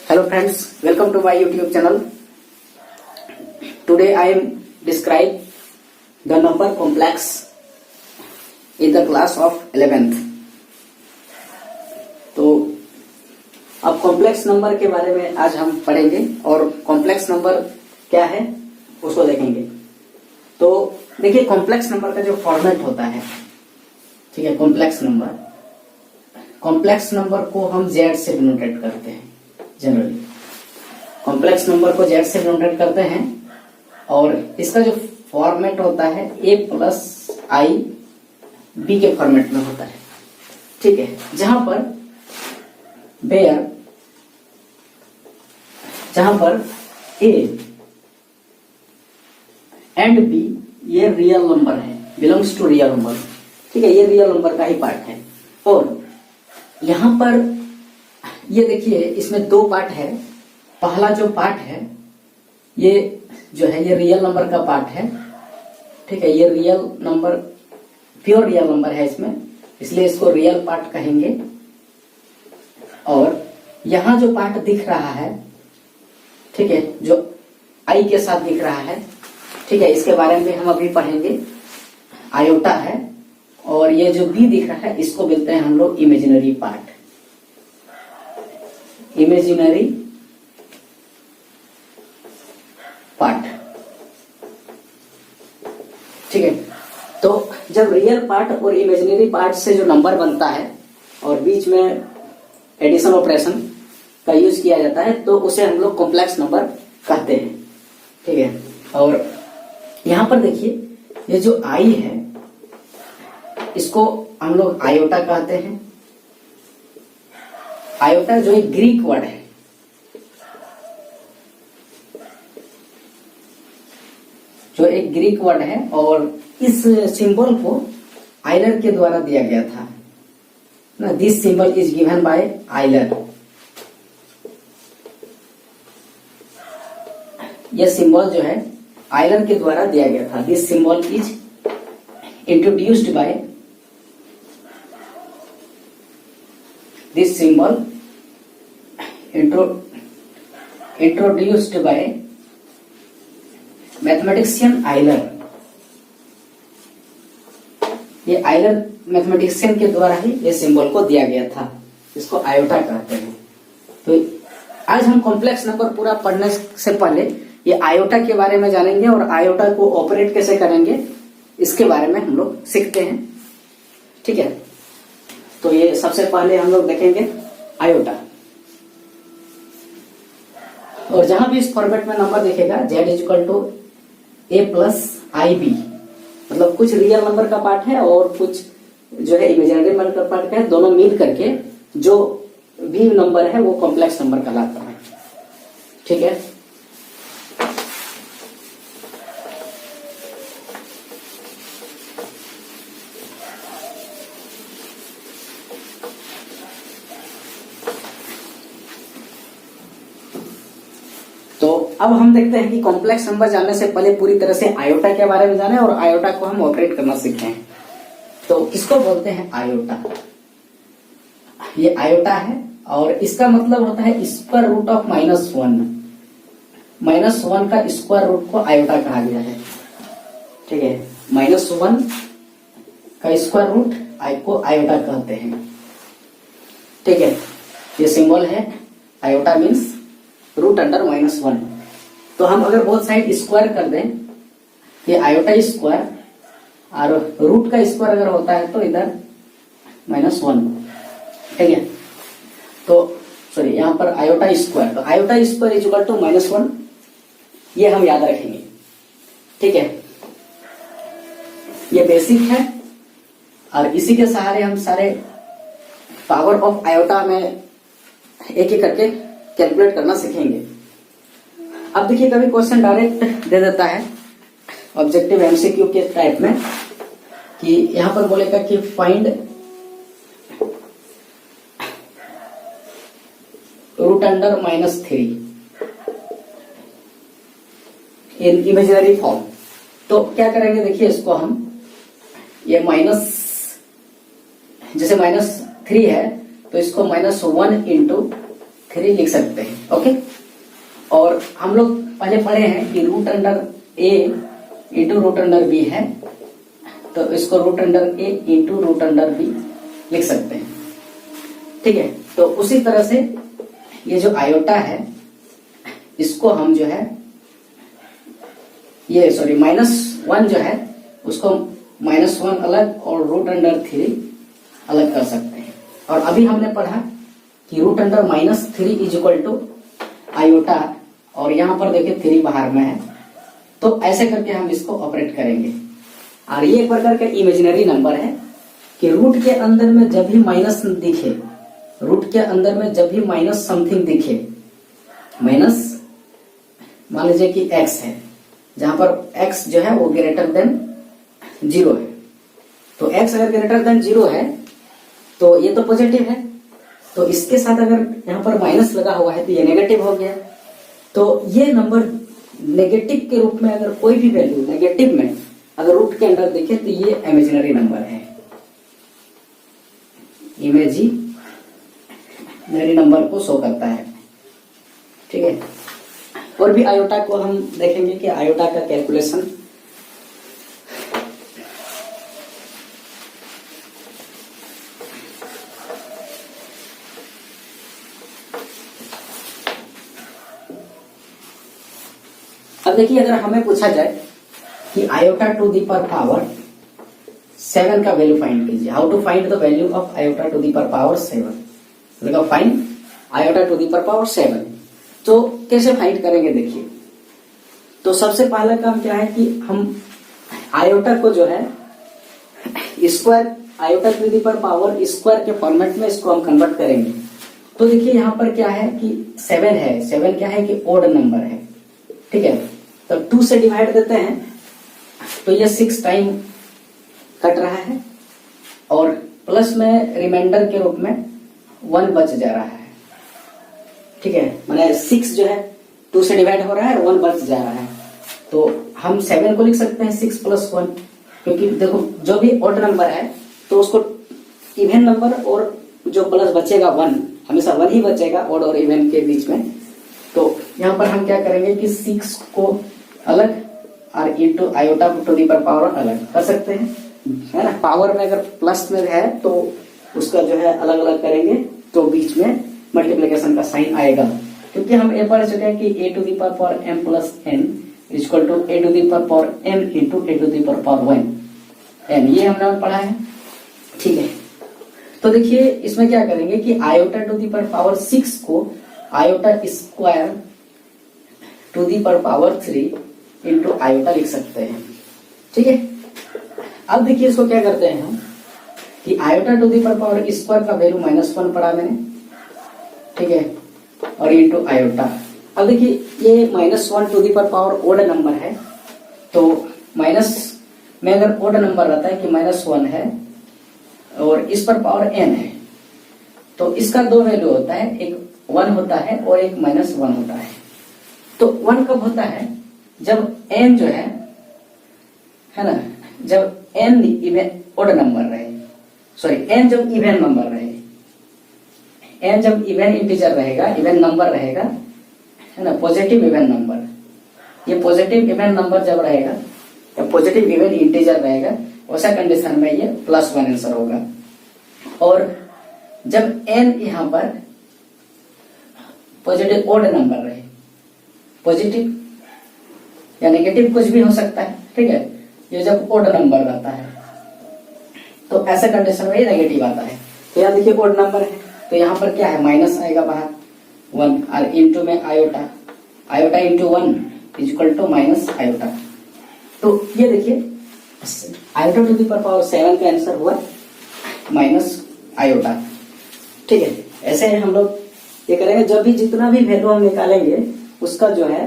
Hello friends, welcome to my YouTube channel. Today I am describe the number complex in the class of 11th. तो अब complex number के बारे में आज हम पढ़ेंगे और कॉम्प्लेक्स नंबर क्या है उसको देखेंगे। तो देखिए कॉम्प्लेक्स नंबर का जो फॉर्मेट होता है, ठीक है, कॉम्प्लेक्स नंबर को हम जेड से डिनोटेट करते हैं। जनरली कॉम्प्लेक्स नंबर को जेड से डिनोटेट करते हैं और इसका जो फॉर्मेट होता है a प्लस आई बी के फॉर्मेट में होता है, ठीक है, जहां पर a एंड b ये रियल नंबर है, बिलोंग्स टू रियल नंबर, ठीक है, ये रियल नंबर का ही पार्ट है। और यहां पर ये देखिए इसमें दो पार्ट है। पहला जो पार्ट है ये जो है ये रियल नंबर का पार्ट है, ठीक है, ये real number pure real number है इसमें, इसलिए इसको रियल पार्ट कहेंगे। और यहां जो पार्ट दिख रहा है, ठीक है, जो आई के साथ दिख रहा है, ठीक है, इसके बारे में हम अभी पढ़ेंगे, आयोटा है। और ये जो बी दिख रहा है इसको बोलते हैं हम लोग इमेजिनरी पार्ट, इमेजिनरी पार्ट, ठीक है। तो जब रियल पार्ट और इमेजिनरी पार्ट से जो नंबर बनता है और बीच में एडिशन ऑपरेशन का यूज किया जाता है तो उसे हम लोग कॉम्प्लेक्स नंबर कहते हैं, ठीक है। और यहां पर देखिए ये जो आई है इसको हम लोग आयोटा कहते हैं। आयोटा जो एक ग्रीक वर्ड है, जो एक ग्रीक वर्ड है और इस सिंबल को आइलर के द्वारा दिया गया था ना। This symbol is given by Euler. यह सिंबल जो है आइलर के द्वारा दिया गया था। This symbol is introduced by introduced by mathematician Euler. ये आइलर मैथमेटिशियन के द्वारा ही ये सिंबल को दिया गया था, इसको आयोटा कहते हैं। तो आज हम कॉम्प्लेक्स नंबर पूरा पढ़ने से पहले ये आयोटा के बारे में जानेंगे और आयोटा को ऑपरेट कैसे करेंगे इसके बारे में हम लोग सीखते हैं, ठीक है। तो ये सबसे पहले हम लोग देखेंगे आयोटा। और जहां भी इस फॉर्मेट में नंबर देखेगा z equal to a plus i b, मतलब कुछ रियल नंबर का पार्ट है और कुछ जो है इमेजिनरी नंबर का पार्ट है, दोनों मिल करके जो भी नंबर है वो कॉम्प्लेक्स नंबर कहलाता है, ठीक है। तो अब हम देखते हैं कि कॉम्प्लेक्स नंबर जानने से पहले पूरी तरह से आयोटा के बारे में जाने और आयोटा को हम ऑपरेट करना सीखें। तो किसको बोलते हैं आयोटा? ये आयोटा है और इसका मतलब होता है स्क्वायर रूट ऑफ -1। -1 का स्क्वायर रूट को आयोटा कहा गया है, ठीक है। -1 का स्क्वायर रूट को आयोटा कहते हैं, ठीक है। ये सिंबल है आयोटा मीन्स रूट अंडर -1। तो हम अगर बोथ साइड स्क्वायर कर दें, ये आयोटा स्क्वायर और रूट का स्क्वायर अगर होता है तो इधर -1, ठीक है। तो सॉरी यहाँ पर आयोटा स्क्वायर, तो iota square is equal to -1, ये हम याद रखेंगे, ठीक है। ये बेसिक है और इसी के सहारे हम सारे पावर ऑफ आयोटा में एक एक करके कैलकुलेट करना सीखेंगे। अब देखिए कभी क्वेश्चन डायरेक्ट दे देता है ऑब्जेक्टिव एमसीक्यू के टाइप में कि यहां पर बोलेगा कि फाइंड रूट अंडर -3 इन इमेजिनरी फॉर्म। तो क्या करेंगे देखिए इसको हम, ये जैसे -3 है तो इसको -1 इंटू 3 लिख सकते हैं। ओके, और हम लोग पहले पढ़े हैं कि रूट अंडर ए इंटू रूट अंडर बी है, तो इसको रूट अंडर ए इंटू रूट अंडर बी लिख सकते हैं। ठीक है, तो उसी तरह से ये जो आयोटा है इसको हम जो है ये सॉरी -1 जो है उसको -1 अलग और रूट अंडर 3 अलग कर सकते हैं। और अभी हमने पढ़ा कि root under -3 is equal to iota, और यहां पर देखिए 3 बाहर में है, तो ऐसे करके हम इसको ऑपरेट करेंगे। और ये एक प्रकार का इमेजिनरी नंबर है कि रूट के अंदर में जब भी माइनस दिखे, रूट के अंदर में जब भी माइनस समथिंग दिखे, माइनस मान लीजिए कि x है, जहां पर x जो है वो ग्रेटर देन 0 है, तो x अगर ग्रेटर देन 0 है तो ये तो पॉजिटिव है, तो इसके साथ अगर यहाँ पर माइनस लगा हुआ है तो ये नेगेटिव हो गया। तो ये नंबर नेगेटिव के रूप में अगर कोई भी वैल्यू नेगेटिव में अगर रूट के अंदर देखे तो ये इमेजिनरी नंबर है, इमेजिनरी नंबर को शो करता है। ठीक है, और भी आयोटा को हम देखेंगे कि आयोटा का कैलकुलेशन अब देखिए, अगर हमें पूछा जाए कि आयोटा टू द पावर 7 का वैल्यू फाइंड कीजिए, how to find the value of iota to the power 7, देखो find iota to the power 7, तो कैसे फाइंड करेंगे देखिए। तो सबसे पहला काम क्या है कि हम आयोटा को जो है square, iota to the power square के फॉर्मेट में इसको हम कन्वर्ट करेंगे। तो देखिए यहाँ पर क्या है कि 7 है, 7 क्या है कि ओड नंबर है। ठीक है, तो 2 से डिवाइड देते हैं तो ये 6 टाइम कट रहा है, और प्लस में रिमाइंडर के रूप में 1 बच जा रहा है। ठीक है, माने 6 जो है 2 से डिवाइड हो रहा है और 1 बच जा रहा है, तो हम 7 को लिख सकते हैं 6 + 1, क्योंकि देखो जो भी ऑड नंबर है तो उसको इवन नंबर और जो प्लस बचेगा 1, हमेशा 1 ही बचेगा ऑड और इवन के बीच में। तो यहाँ पर हम क्या करेंगे कि 6 को अलग और into iota to the power अलग कर सकते हैं, है ना। पावर में अगर प्लस में है तो उसका जो है अलग अलग करेंगे तो बीच में मल्टीप्लिकेशन का साइन आएगा, क्योंकि हम ये पढ़ चुके हैं कि a to the power m + n equal to a to the power m into a to the power 1n, ये हमने पढ़ा है। ठीक है, तो देखिए इसमें क्या करेंगे कि आयोटा टू दी पावर 6 को iota square to the power 3 into iota लिख सकते हैं। ठीक है, अब देखिए इसको क्या करते हैं हम कि iota to the power square का वैल्यू -1 पढ़ा मैंने। ठीक है, और इंटू आयोटा, अब देखिए ये -1 to the power odd number है, तो माइनस में अगर ओड नंबर रहता है कि -1 है और इस पर पावर n है, तो इसका 2 वैल्यू होता है, एक 1 होता है और एक -1 होता है। तो 1 कब होता है, जब n जो है ना, जब n इवन ओड नंबर रहे, सॉरी n जब इवन नंबर रहे, n जब इवन इंटीजर रहेगा, इवन नंबर रहेगा, है ना, पॉजिटिव इवन नंबर, ये पॉजिटिव इवन नंबर जब रहेगा या पॉजिटिव इवन इंटीजर रहेगा, वैसा कंडीशन में ये +1 आंसर होगा। और जब n यहाँ पर पॉजिटिव ओड नंबर रहे, पॉजिटिव या नेगेटिव कुछ भी हो सकता है। ठीक है, ये जब ओड नंबर रहता है तो ऐसे कंडीशन में ये नेगेटिव आता है। तो यहाँ देखिए ओड नंबर है, तो यहाँ पर क्या है, माइनस आएगा बाहर 1, और इंटू में iota, iota into 1 equal to minus iota. तो ये देखिए आयोटा टू दी पावर 7 का आंसर हुआ माइनस आयोटा। ठीक है, ऐसे हम लोग ये करेंगे, जब भी जितना भी वैल्यू हम निकालेंगे उसका जो है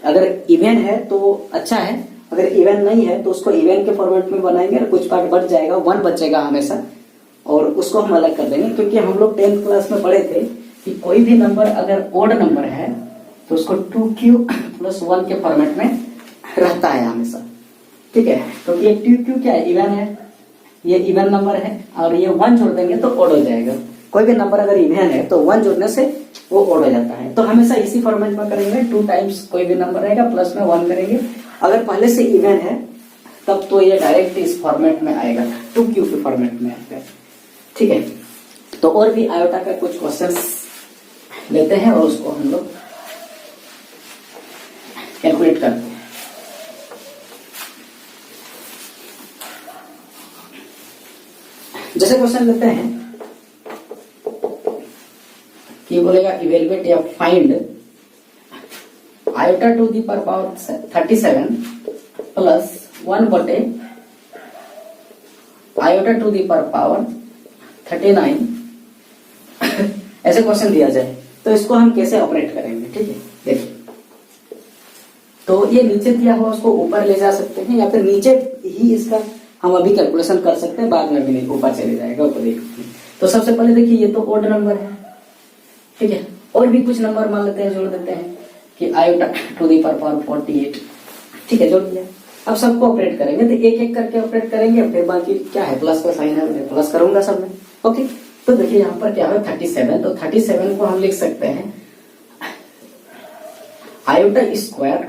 अगर इवन है तो अच्छा है, अगर इवन नहीं है तो उसको इवन के फॉर्मेट में बनाएंगे, कुछ पार्ट बच जाएगा, 1 बचेगा हमेशा, और उसको हम अलग कर देंगे। क्योंकि हम लोग 10th क्लास में पढ़े थे कि कोई भी नंबर अगर ओड नंबर है तो उसको 2q + 1 के फॉर्मेट में रहता है हमेशा। ठीक है, तो ये 2q क्या है, इवन है, ये इवन नंबर है, और ये 1 जोड़ देंगे तो ओड हो जाएगा। कोई भी नंबर अगर इवन है तो 1 जोड़ने से वो ओड हो जाता है। तो हमेशा इसी फॉर्मेट में करेंगे, 2 टाइम्स कोई भी नंबर रहेगा प्लस में 1 करेंगे। अगर पहले से इवन है तब तो ये डायरेक्ट इस फॉर्मेट में आएगा, 2q के फॉर्मेट में आएगा। ठीक है, तो और भी आयोटा का कुछ क्वेश्चंस लेते हैं और उसको हम लोग कैलकुलेट करते हैं। जैसे क्वेश्चन लेते हैं कि बोलेगा इवेलुएट या find iota to the power 37 plus 1 बटे आयोटा टू दी पावर 39 ऐसे क्वेश्चन दिया जाए तो इसको हम कैसे ऑपरेट करेंगे। ठीक है, देखिए, तो ये नीचे दिया हुआ उसको ऊपर ले जा सकते हैं या फिर नीचे ही इसका हम अभी कैलकुलेशन कर सकते हैं, बाद में भी नहीं, ऊपर चले जाएगा ऊपर देखिए। तो सबसे पहले देखिए ये तो ओड नंबर है। ठीक है, और भी कुछ नंबर मान लेते हैं, जोड़ देते हैं कि आयोटा टू दी पावर 48। ठीक है, जोड़ दिया। अब सबको ऑपरेट करेंगे तो एक एक करके ऑपरेट करेंगे, फिर बाकी क्या है प्लस का साइन है, मैं प्लस करूंगा सब में। ओके, तो देखिए यहाँ पर क्या है 37, तो 37 को हम लिख सकते हैं iota square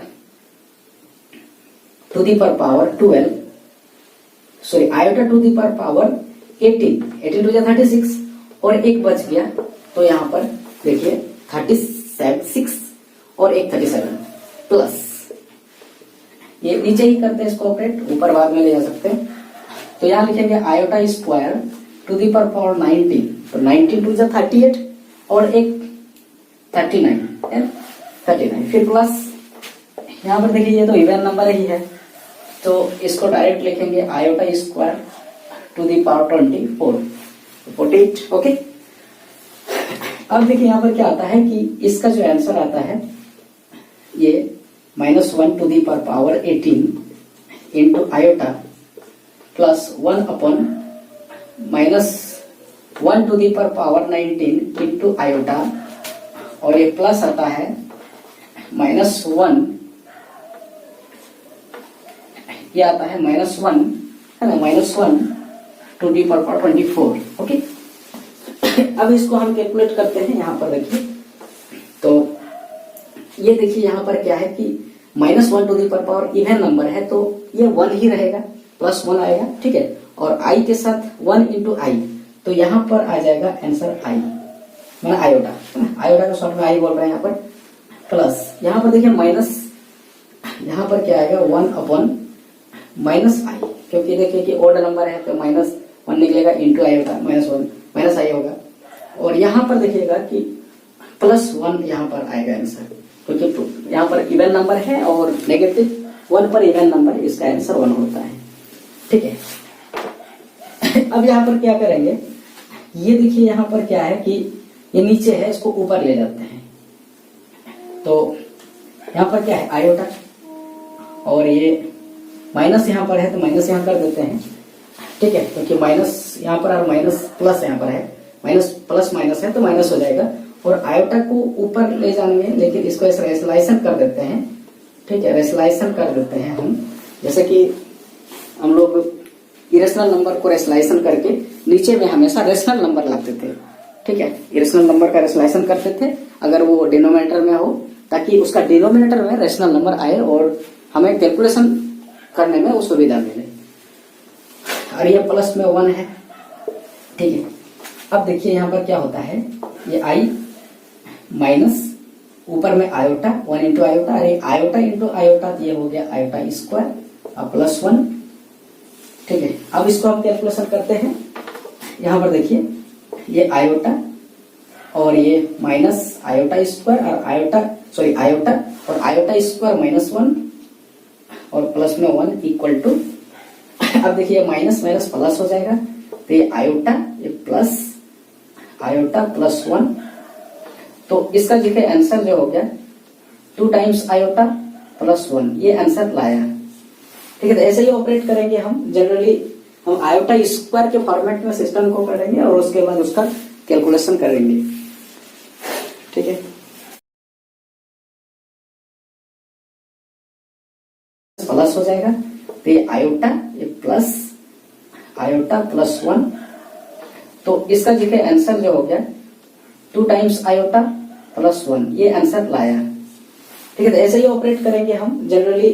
to the power 12, sorry iota to the power 18 to 36 और एक बच गया, तो यहाँ पर देखिए 36 और एक 37 प्लस ये नीचे ही करते हैं इसको ऑपरेट, ऊपर बाद में ले जा सकते हैं। तो यहाँ लिखेंगे iota square to the power 19, तो 19 टू 38 और एक 39 फिर प्लस यहाँ पर देखिए ये तो इवन नंबर ही है, तो इसको डायरेक्ट लिखेंगे iota square to the power 48। Okay, अब देखिए यहाँ पर क्या आता है कि इसका जो आंसर आता है ये -1 to the power 18 into iota plus 1 upon -1 to the power 19 into iota, और ये प्लस आता है -1, ये आता है -1 है ना, -1 टू दी पावर 24। ओके, अब इसको हम कैलकुलेट करते हैं। यहाँ पर देखिए, तो ये देखिए यहाँ पर क्या है कि -1 to the power even number है तो ये 1 ही रहेगा, +1 आएगा। ठीक है, और i के साथ 1 इंटू आई, तो यहाँ पर आ जाएगा आंसर i, मैंने आयोटा को शॉर्ट में i बोल रहे हैं यहाँ पर, प्लस यहाँ पर देखिए माइनस, यहाँ पर क्या आएगा 1 अपॉन -i, क्योंकि देखिए कि ओड नंबर है तो -1 निकलेगा इंटू आई होगा, -1 -i होगा, और यहाँ पर देखिएगा कि +1 यहाँ पर आएगा आंसर, क्योंकि यहाँ पर इवन नंबर है और -1 पर इवन नंबर, इसका आंसर 1 होता है। ठीक है, अब यहाँ पर क्या करेंगे, ये देखिए यहाँ पर क्या है कि ये नीचे है, इसको ऊपर ले जाते हैं, तो यहाँ पर क्या है आयोटा, और ये माइनस यहाँ पर है तो माइनस यहाँ कर देते हैं। ठीक है, क्योंकि माइनस यहाँ पर और माइनस प्लस यहाँ पर है, माइनस प्लस माइनस है तो माइनस हो जाएगा, और आयोटा को ऊपर ले जाएंगे, लेकिन इसको रेशनलाइजेशन कर देते हैं। ठीक है, रेशनलाइजेशन कर देते हैं हम, जैसे कि हम लोग इरेशनल नंबर को रेशनलाइजेशन करके नीचे में हमेशा रेशनल नंबर लाते थे। ठीक है, इरेशनल नंबर का रेशनलाइजेशन करते थे अगर वो डिनोमिनेटर में हो, ताकि उसका डिनोमिनेटर में रेशनल नंबर आए और हमें कैलकुलेशन करने में वो सुविधा मिले। और ये प्लस में 1 है। ठीक है, अब देखिए यहाँ पर क्या होता है, ये i माइनस ऊपर में आयोटा 1 इंटू आयोटा, अरे आयोटा इंटू आयोटा, ये हो गया आयोटा स्क्वायर और +1। ठीक है, अब इसको हम कैलकुलेशन करते हैं। यहाँ पर देखिए ये आयोटा और ये माइनस आयोटा स्क्वायर और आयोटा और आयोटा स्क्वायर -1 और प्लस में 1 इक्वल टू, अब देखिए माइनस माइनस प्लस हो जाएगा, तो ये आयोटा ये प्लस आयोटा +1, तो इसका जो है आंसर जो हो गया 2 टाइम्स आयोटा +1, ये आंसर लाया। ठीक है, तो ऐसे ही ऑपरेट करेंगे हम। जनरली हम आयोटा स्क्वायर के फॉर्मेट में सिस्टम को करेंगे और उसके बाद उसका कैलकुलेशन करेंगे। ठीक है, प्लस हो जाएगा, तो ये आयोटा ये प्लस आयोटा +1, तो इसका जो है आंसर जो हो गया 2 टाइम्स आयोटा +1 ये आंसर लाया। ठीक है, तो ऐसे ही ऑपरेट करेंगे हम जनरली